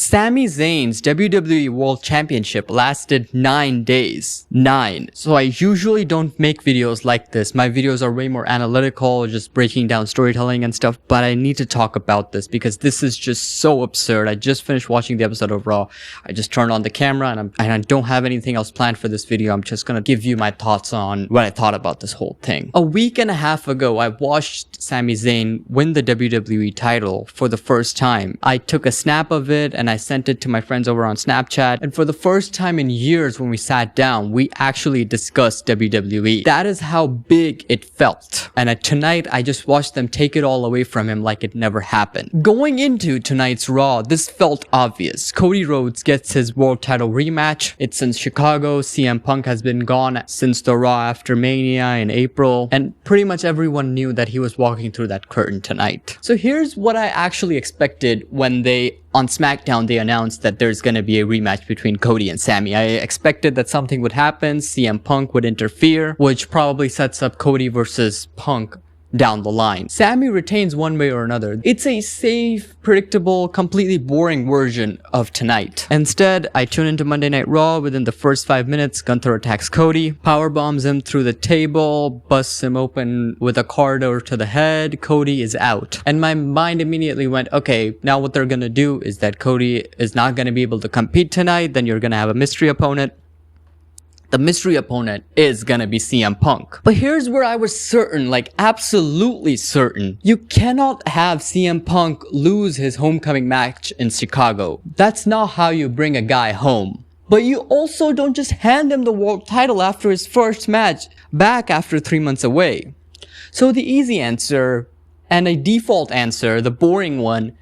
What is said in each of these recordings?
Sami Zayn's WWE World Championship lasted 9 days. 9. So I usually don't make videos like this. My videos are way more analytical, just breaking down storytelling and stuff, but I need to talk about this because this is just so absurd. I just finished watching the episode of Raw. I just turned on the camera and I don't have anything else planned for this video. I'm just gonna give you my thoughts on what I thought about this whole thing. A week and a half ago, I watched Sami Zayn win the WWE title for the first time. I took a snap of it and I sent it to my friends over on Snapchat. And for the first time in years when we sat down, we actually discussed WWE. That is how big it felt. And tonight, I just watched them take it all away from him like it never happened. Going into tonight's Raw, this felt obvious. Cody Rhodes gets his world title rematch. It's in Chicago. CM Punk has been gone since the Raw after Mania in April. And pretty much everyone knew that he was walking through that curtain tonight. So here's what I actually expected when on SmackDown, they announced that there's going to be a rematch between Cody and Sami. I expected that something would happen, CM Punk would interfere, which probably sets up Cody versus Punk down the line. Sami retains one way or another. It's a safe, predictable, completely boring version of tonight. Instead, I tune into Monday Night Raw. Within the first 5 minutes, Gunther attacks Cody, powerbombs him through the table, busts him open with a car door to the head. Cody is out. And my mind immediately went, okay, now what they're gonna do is that Cody is not gonna be able to compete tonight. Then you're gonna have a mystery opponent. The mystery opponent is gonna be CM Punk. But here's where I was certain, like absolutely certain. You cannot have CM Punk lose his homecoming match in Chicago. That's not how you bring a guy home. But you also don't just hand him the world title after his first match back after 3 months away. So the easy answer, and a default answer, the boring one,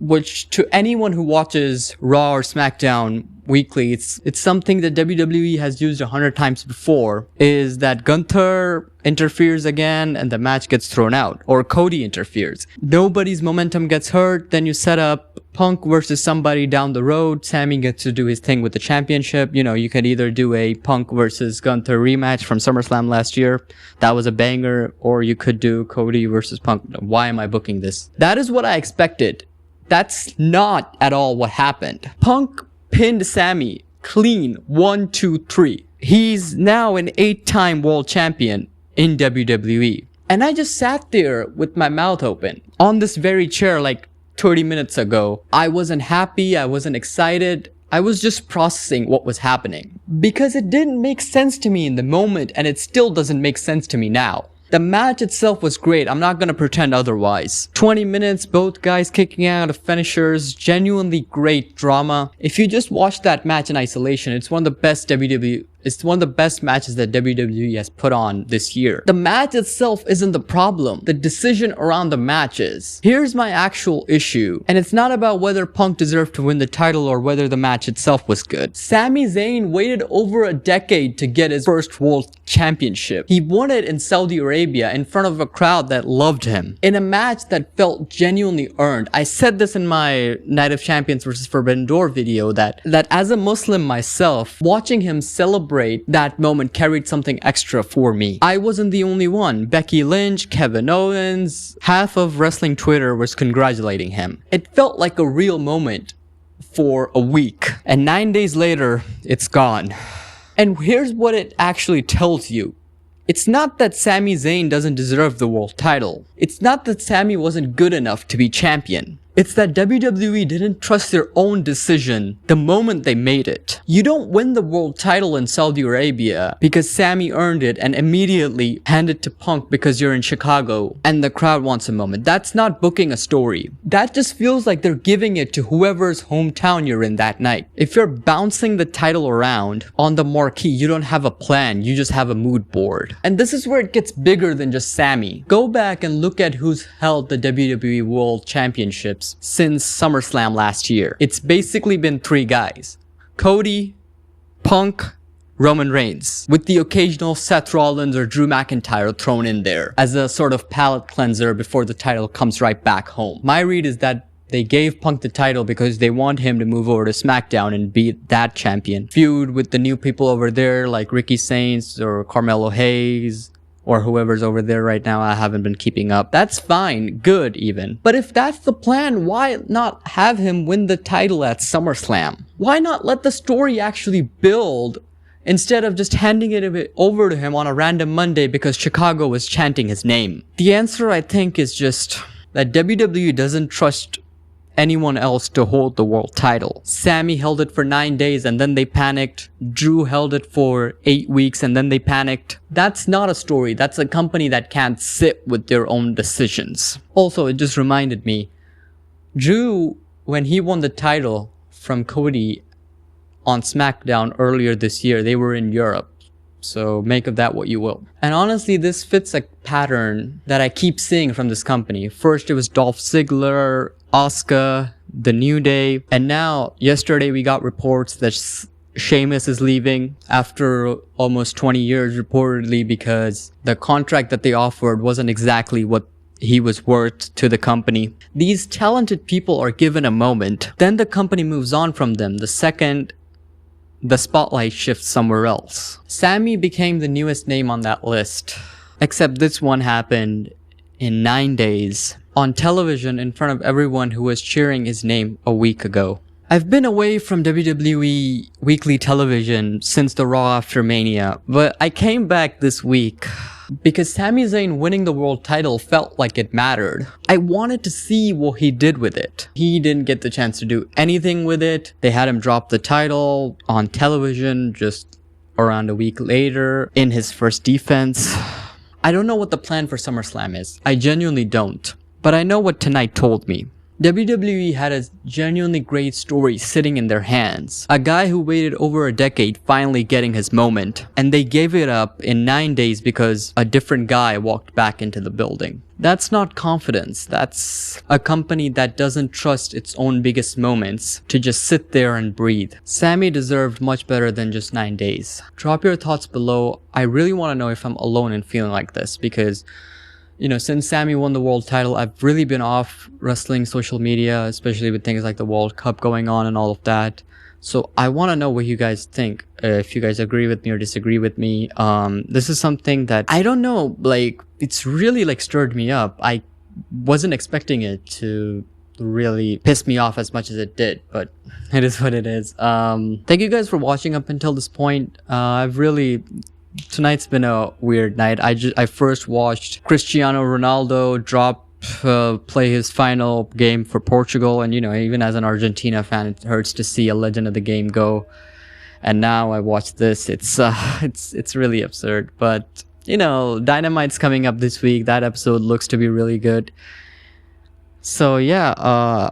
which to anyone who watches Raw or SmackDown weekly, it's something that WWE has used 100 times before, is that Gunther interferes again and the match gets thrown out, or Cody interferes. Nobody's momentum gets hurt, then you set up Punk versus somebody down the road. Sami gets to do his thing with the championship. You know, you could either do a Punk versus Gunther rematch from SummerSlam last year. That was a banger. Or you could do Cody versus Punk. Why am I booking this? That is what I expected. That's not at all what happened. Punk pinned Sami clean 1, 2, 3. He's now an 8-time world champion in WWE. And I just sat there with my mouth open on this very chair like 30 minutes ago. I wasn't happy. I wasn't excited. I was just processing what was happening because it didn't make sense to me in the moment, and it still doesn't make sense to me now. The match itself was great. I'm not gonna pretend otherwise. 20 minutes, both guys kicking out of finishers, genuinely great drama. If you just watch that match in isolation, it's one of the best matches that WWE has put on this year. The match itself isn't the problem. The decision around the match is. Here's my actual issue, and it's not about whether Punk deserved to win the title or whether the match itself was good. Sami Zayn waited over a decade to get his first world championship. He won it in Saudi Arabia in front of a crowd that loved him, in a match that felt genuinely earned. I said this in my Night of Champions vs. Forbidden Door video that as a Muslim myself, watching him celebrate that moment carried something extra for me. I wasn't the only one. Becky Lynch, Kevin Owens, half of wrestling Twitter was congratulating him. It felt like a real moment for a week. And 9 days later, it's gone. And here's what it actually tells you. It's not that Sami Zayn doesn't deserve the world title. It's not that Sami wasn't good enough to be champion. It's that WWE didn't trust their own decision the moment they made it. You don't win the world title in Saudi Arabia because Sami earned it and immediately hand it to Punk because you're in Chicago and the crowd wants a moment. That's not booking a story. That just feels like they're giving it to whoever's hometown you're in that night. If you're bouncing the title around on the marquee, you don't have a plan. You just have a mood board. And this is where it gets bigger than just Sami. Go back and look at who's held the WWE World Championships since SummerSlam last year. It's basically been 3 guys. Cody, Punk, Roman Reigns, with the occasional Seth Rollins or Drew McIntyre thrown in there as a sort of palate cleanser before the title comes right back home. My read is that they gave Punk the title because they want him to move over to SmackDown and be that champion. Feud with the new people over there like Ricky Saints or Carmelo Hayes, or whoever's over there right now. I haven't been keeping up. That's fine, good even. But if that's the plan, why not have him win the title at SummerSlam? Why not let the story actually build instead of just handing it over to him on a random Monday because Chicago was chanting his name? The answer, I think, is just that WWE doesn't trust anyone else to hold the world title. Sami held it for 9 days and then they panicked. Drew held it for 8 weeks and then they panicked. That's not a story. That's a company that can't sit with their own decisions. Also, it just reminded me, Drew, when he won the title from Cody on SmackDown earlier this year, they were in Europe. So make of that what you will. And honestly, this fits a pattern that I keep seeing from this company. First, it was Dolph Ziggler, Asuka, The New Day, and now yesterday we got reports that Sheamus is leaving after almost 20 years reportedly because the contract that they offered wasn't exactly what he was worth to the company. These talented people are given a moment, then the company moves on from them the second the spotlight shifts somewhere else. Sami became the newest name on that list, except this one happened in 9 days on television in front of everyone who was cheering his name a week ago. I've been away from WWE weekly television since the Raw after Mania, but I came back this week because Sami Zayn winning the world title felt like it mattered. I wanted to see what he did with it. He didn't get the chance to do anything with it. They had him drop the title on television just around a week later in his first defense. I don't know what the plan for SummerSlam is. I genuinely don't. But I know what tonight told me. WWE had a genuinely great story sitting in their hands. A guy who waited over a decade finally getting his moment. And they gave it up in 9 days because a different guy walked back into the building. That's not confidence. That's a company that doesn't trust its own biggest moments to just sit there and breathe. Sami deserved much better than just 9 days. Drop your thoughts below. I really want to know if I'm alone in feeling like this because since Sami won the world title, I've really been off wrestling social media, especially with things like the World Cup going on and all of that. So I want to know what you guys think, if you guys agree with me or disagree with me. This is something that, I don't know, it's really stirred me up. I wasn't expecting it to really piss me off as much as it did, but it is what it is. Thank you guys for watching up until this point. Tonight's been a weird night. I first watched Cristiano Ronaldo play his final game for Portugal, and even as an Argentina fan, it hurts to see a legend of the game go. And now I watch this. It's really absurd. But Dynamite's coming up this week. That episode looks to be really good. So yeah,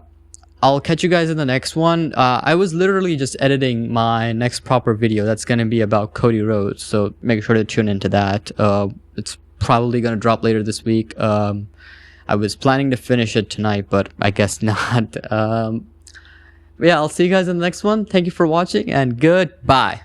I'll catch you guys in the next one. I was literally just editing my next proper video that's going to be about Cody Rhodes, so make sure to tune into that. It's probably going to drop later this week. I was planning to finish it tonight, but I guess not. Yeah, I'll see you guys in the next one. Thank you for watching, and goodbye.